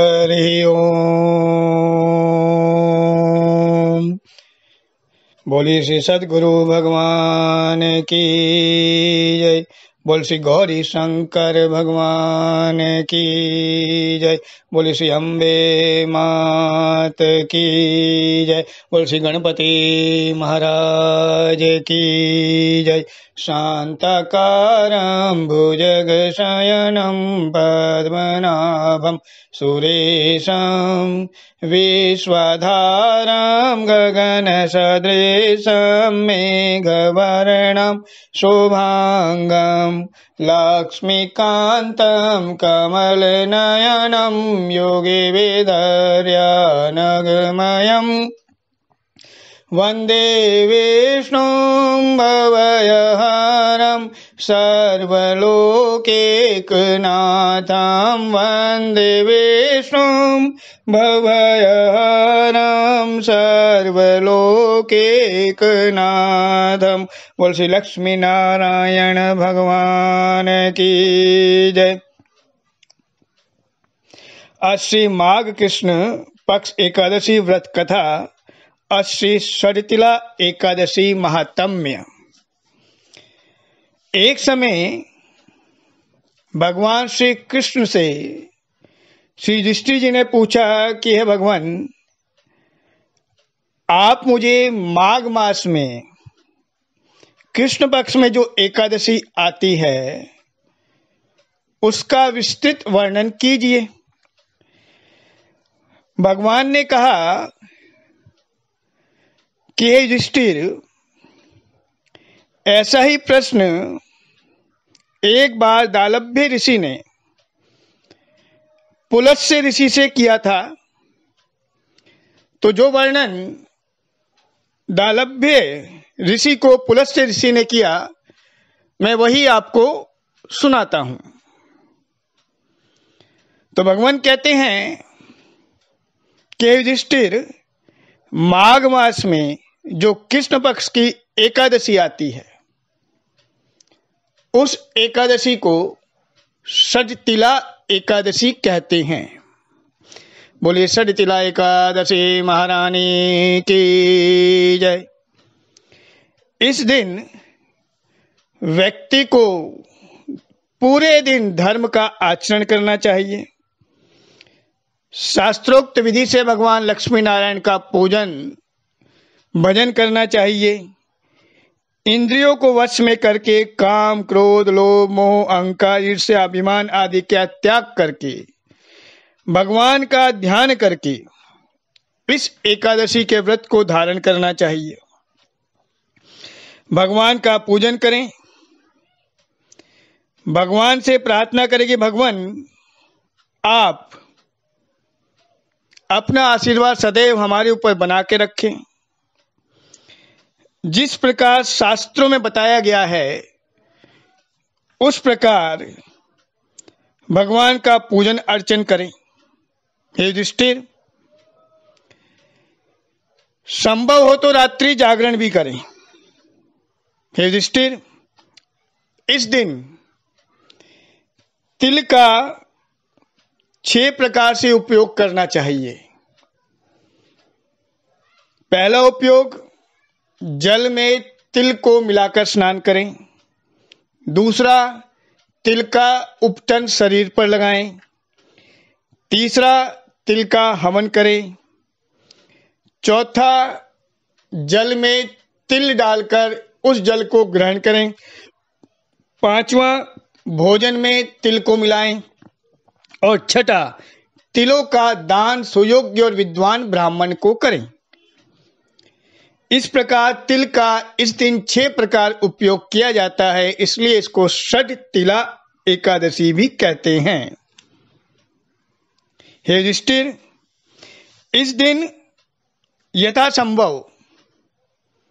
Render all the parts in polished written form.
हरि ओम। बोली श्री सद्गुरु भगवान की जय। बोल श्री गौरी शंकर भगवान की जय। बोली श्री अम्बे मात की जय। बोल श्री गणपति महाराज की जय। शांताकारं भुजगशयनं पद्मनाभं सुरेशं विश्वधारं गगनसदृशं मेघवर्णं शुभांगं लक्ष्मीकान्तं कमलनयनं योगिवेदर्यानगमयम् वन्दे विष्णुं भवयहरं सर्वलोकैकनाथं वन्दे विष्णुं भवयहरं सर्वलोकैकनाथं। बोल श्री लक्ष्मी नारायण भगवान की जय। आज श्री माघ कृष्ण पक्ष एकादशी व्रत कथा श्री शरतिला एकादशी महात्म्य। एक समय भगवान श्री कृष्ण से श्री युधिष्ठिर जी ने पूछा कि हे भगवान, आप मुझे माघ मास में कृष्ण पक्ष में जो एकादशी आती है उसका विस्तृत वर्णन कीजिए। भगवान ने कहा कि हे युधिष्ठिर, ऐसा ही प्रश्न एक बार दालभ्य ऋषि ने पुलस्त्य ऋषि से किया था। तो जो वर्णन दालभ्य ऋषि को पुलस्त्य ऋषि ने किया, मैं वही आपको सुनाता हूं। तो भगवान कहते हैं कि युधिष्ठिर, माघ मास में जो कृष्ण पक्ष की एकादशी आती है उस एकादशी को षटतिला एकादशी कहते हैं। बोलिए षटतिला एकादशी महारानी की जय। इस दिन व्यक्ति को पूरे दिन धर्म का आचरण करना चाहिए। शास्त्रोक्त विधि से भगवान लक्ष्मी नारायण का पूजन भजन करना चाहिए। इंद्रियों को वश में करके काम, क्रोध, लोभ, मोह, अहंकार, ईर्ष्या, अभिमान आदि का त्याग करके भगवान का ध्यान करके इस एकादशी के व्रत को धारण करना चाहिए। भगवान का पूजन करें। भगवान से प्रार्थना करें कि भगवान, आप अपना आशीर्वाद सदैव हमारे ऊपर बना के रखें। जिस प्रकार शास्त्रों में बताया गया है उस प्रकार भगवान का पूजन अर्चन करें। हे युधिष्ठिर, संभव हो तो रात्रि जागरण भी करें। हे युधिष्ठिर, इस दिन तिल का 6 प्रकार से उपयोग करना चाहिए। पहला उपयोग, जल में तिल को मिलाकर स्नान करें। दूसरा, तिल का उपटन शरीर पर लगाएं। तीसरा, तिल का हवन करें। चौथा, जल में तिल डालकर उस जल को ग्रहण करें। पांचवा, भोजन में तिल को मिलाएं। और छठा, तिलों का दान सुयोग्य और विद्वान ब्राह्मण को करें। इस प्रकार तिल का इस दिन 6 प्रकार उपयोग किया जाता है, इसलिए इसको षटतिला एकादशी भी कहते हैं। हे युधिष्ठिर, इस दिन यथासंभव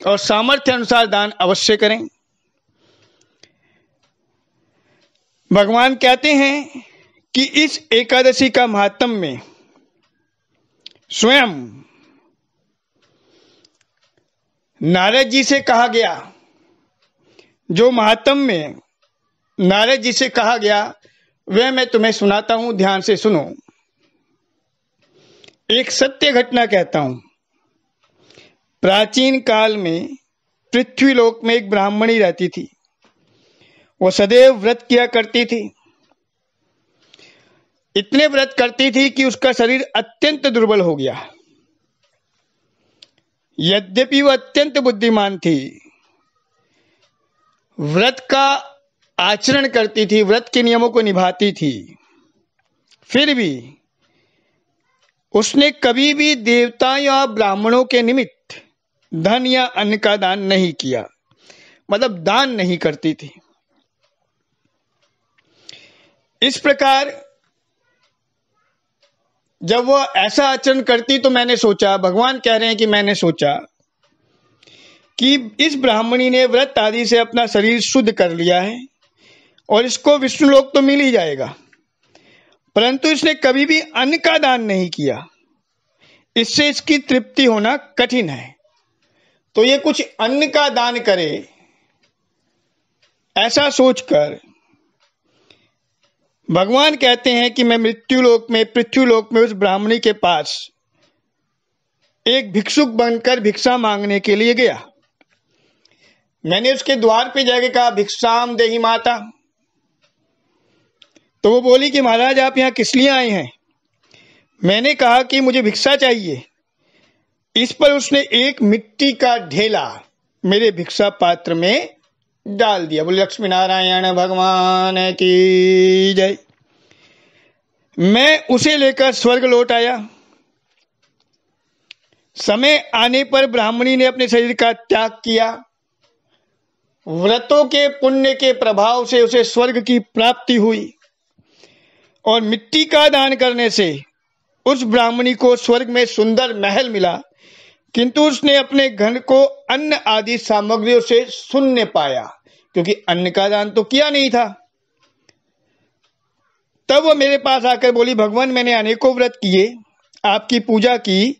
और सामर्थ्य अनुसार दान अवश्य करें। भगवान कहते हैं कि इस एकादशी का महात्म्य में स्वयं नारद जी से कहा गया। जो महात्म्य नारद जी से कहा गया वह मैं तुम्हें सुनाता हूं, ध्यान से सुनो। एक सत्य घटना कहता हूं। प्राचीन काल में पृथ्वीलोक में एक ब्राह्मणी रहती थी। वो सदैव व्रत किया करती थी। इतने व्रत करती थी कि उसका शरीर अत्यंत दुर्बल हो गया। यद्यपि वह अत्यंत बुद्धिमान थी, व्रत का आचरण करती थी, व्रत के नियमों को निभाती थी, फिर भी उसने कभी भी देवताओं या ब्राह्मणों के निमित्त धन या अन्न का दान नहीं किया, मतलब दान नहीं करती थी। इस प्रकार जब वह ऐसा आचरण करती तो मैंने सोचा, भगवान कह रहे हैं कि मैंने सोचा कि इस ब्राह्मणी ने व्रत आदि से अपना शरीर शुद्ध कर लिया है और इसको विष्णु लोक तो मिल ही जाएगा, परंतु इसने कभी भी अन्न का दान नहीं किया। इससे इसकी तृप्ति होना कठिन है, तो ये कुछ अन्न का दान करे। ऐसा सोचकर भगवान कहते हैं कि मैं मृत्युलोक में, पृथ्वीलोक में उस ब्राह्मणी के पास एक भिक्षुक बनकर भिक्षा मांगने के लिए गया। मैंने उसके द्वार पे जाके कहा, भिक्षाम देहि माता। तो वो बोली कि महाराज आप यहाँ किस लिए आए हैं? मैंने कहा कि मुझे भिक्षा चाहिए। इस पर उसने एक मिट्टी का ढेला मेरे भिक्षा पात्र में डाल दिया। बोले लक्ष्मी नारायण भगवान की जय। मैं उसे लेकर स्वर्ग लौट आया। समय आने पर ब्राह्मणी ने अपने शरीर का त्याग किया। व्रतों के पुण्य के प्रभाव से उसे स्वर्ग की प्राप्ति हुई और मिट्टी का दान करने से उस ब्राह्मणी को स्वर्ग में सुंदर महल मिला, किंतु उसने अपने घर को अन्न आदि सामग्रियों से शून्य पाया, क्योंकि अन्न का दान तो किया नहीं था। तब वह मेरे पास आकर बोली, भगवान मैंने अनेकों व्रत किए, आपकी पूजा की,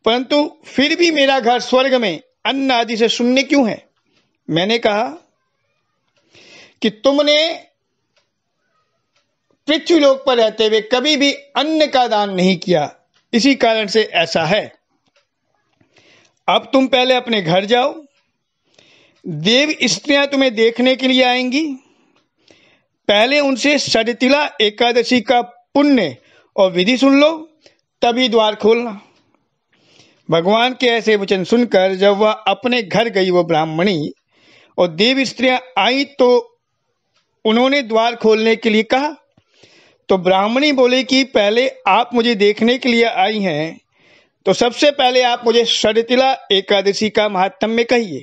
परंतु फिर भी मेरा घर स्वर्ग में अन्न आदि से शून्य क्यों है? मैंने कहा कि तुमने पृथ्वीलोक पर रहते हुए कभी भी अन्न का दान नहीं किया, इसी कारण से ऐसा है। अब तुम पहले अपने घर जाओ, देव स्त्रियां तुम्हें देखने के लिए आएंगी, पहले उनसे षडतिला एकादशी का पुण्य और विधि सुन लो, तभी द्वार खोलना। भगवान के ऐसे वचन सुनकर जब वह अपने घर गई, वो ब्राह्मणी, और देव स्त्रियां आई तो उन्होंने द्वार खोलने के लिए कहा, तो ब्राह्मणी बोले कि पहले आप मुझे देखने के लिए आई हैं, तो सबसे पहले आप मुझे षडतिला एकादशी का महात्म्य कहिए।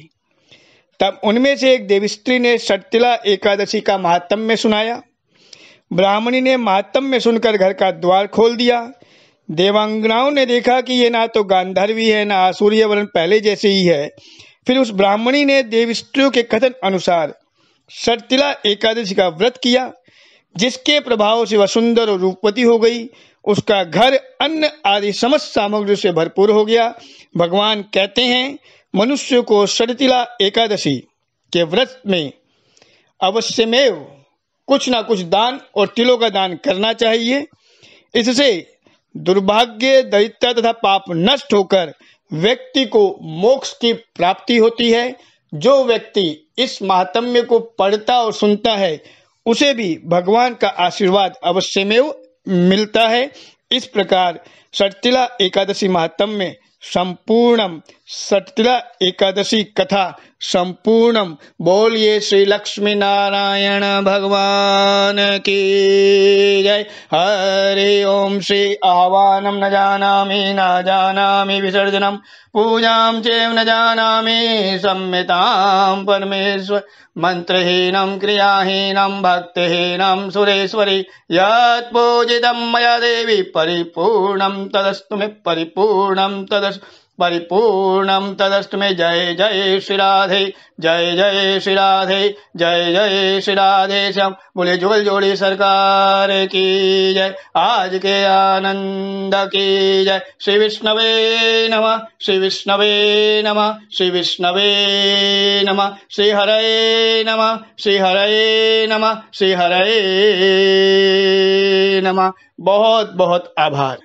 तब उनमें से एक देवस्त्री ने षडतिला एकादशी का महात्म्य सुनाया। ब्राह्मणी ने महात्म्य सुनकर घर का द्वार खोल दिया। देवांगनाओं ने देखा कि ये ना तो गांधर्वी है ना आसुरी, वरन पहले जैसे ही है। फिर उस ब्राह्मणी ने देवस्त्रियों के कथन अनुसार षडतिला एकादशी का व्रत किया, जिसके प्रभाव से वह सुंदर और रूपवती हो गई। उसका घर अन्न आदि समस्त सामग्री से भरपूर हो गया। भगवान कहते हैं मनुष्य को षडतिला एकादशी के व्रत में अवश्यमेव कुछ ना कुछ दान और तिलों का दान करना चाहिए। इससे दुर्भाग्य, दरिद्रता तथा पाप नष्ट होकर व्यक्ति को मोक्ष की प्राप्ति होती है। जो व्यक्ति इस महात्म्य को पढ़ता और सुनता है, उसे भी भगवान का आशीर्वाद अवश्यमेव मिलता है। इस प्रकार षडतिला एकादशी महात्म्य संपूर्णम, षडतिला एकादशी कथा संपूर्णम। बोलिए श्री लक्ष्मी नारायण भगवान की जय। हरि ओम। श्री आह्वानम न जानामि विसर्जनम, पूजां चैव न जानामि संहितां परमेश्वर। मंत्रहीनं क्रियाहीनं भक्तिहीनं सुरेश्वरी, यत् पूजितं मया देवी परिपूर्णं तदस्तु मे, परिपूर्णं तदस्तु, परिपूर्णं तदस्तु मे। जय जय श्री राधे, जय जय श्री राधे, जय जय श्री राधे श्याम। बोले जुगल जोड़ी सरकार की जय। आज के आनंद की जय। श्री विष्णवे नमः, श्री विष्णवे नमः, श्री विष्णवे नमः, श्री हरे नमः, श्री हरे नमः, श्री हरे नमः। बहुत बहुत आभार।